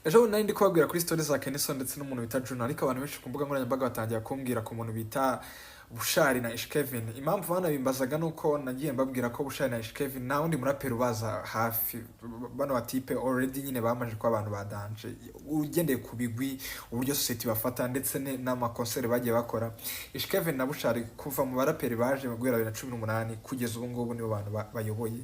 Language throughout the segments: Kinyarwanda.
ejo nari ndi kubabwira kuri stories za Kenison ndetse n'umuntu bita Juno, ariko abantu benshi ku mbuga nkoranyambaga batangiye kumbwira ku muntu bita Bushali na Kevin. Impamvu bana bimbazaga nuko nagiye mbabwira ko Bushali na Kevin nta wundi muraperi ubaza hafi, bano batipe already nyine bamaje ko abantu badanje ugendeye ku bigwi, uburyo society bafata ndetse n'amakonseri bagiye bakora. Kevin na Bushali kuva mu baraperi baje mu guhera 2018 kugeza ubu ngubu nibo bantu bayoboye.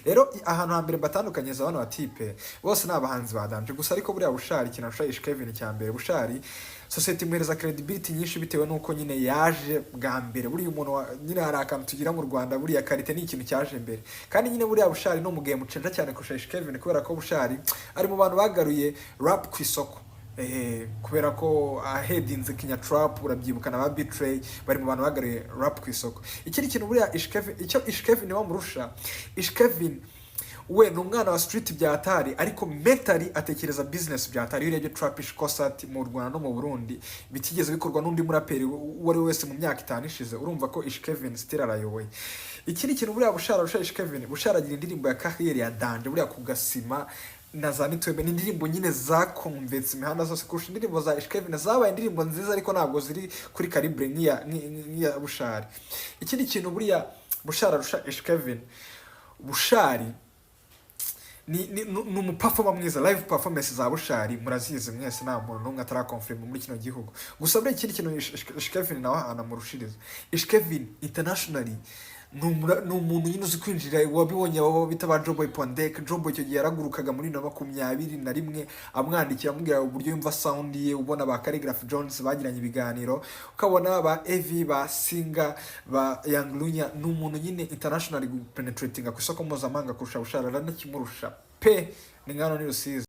Rero ahantu hambere batandukanye za bano batipe bose n'abahanzi badanje gusa, ariko buriya Bushali kintu Bushali Kevin cyambere, Bushali society muhereza credibility nyinshi bitewe nuko nyine yaje bwa mbere. Buriya umuntu nyine hari akantu tugira mu Rwanda, buriya karite ni ikintu cyaje mbere, kandi nyine buriya Bushali no mugeye mucenja cyane kurusha Kevin, kubera ko Bushali ari mu bantu bagaruye rap ku isoko. Kubera ko ahedinze Kenya trap, urabyibuka na ba Betray bari mu bantu bagaruye rap ku isoko. Ikindi kintu buriya Kevin, icyo Kevin wamurusha, Kevin we ni umwana wa street bya hatari, ariko mentally atekereza business bya hatari. Urebye trapish concert mu Rwanda no mu Burundi bitigeze bikorwa n'undi muraperi wari wese mu myaka 5 ishize, urumva ko Kevin still arayoboye. Ikindi kintu buriya Bushara Kevin, Bushara agira indirimbo ya career ya danje buriya kugasima na za nitwebe, ni indirimbo nyine zakonvetse imihanda zose kurusha indirimbo za Kevin. Zabaye indirimbo nziza ariko ntabwo ziri kuri calibre nk'iya Bushari. Ikindi kintu buriya Bushara Kevin, Bushari ni umuperformer mwiza. Live performance za Bushari murazizi mwese, nta muntu n'umwe atarakonfirm muri kino gihugu. Gusa buri ikindi kintu Kevin nawe anamurushiriza, Kevin internationally ni umuntu nyine uzi kwinjira. Wabibonye abo bita ba Joboy Pondek, Joboy icyo gihe yaragurukaga muri 2021 amwandikira amubwira uburyo yumva sound ye. Ubona ba Calligraph Jones bagiranye ibiganiro, ukabona ba Evi, ba Singa, ba Young Lunya. Ni umuntu nyine internationally penetrating ku isoko mpuzamahanga kurusha Bushara, n'ikimurusha pe ni ngano ni Rusizi.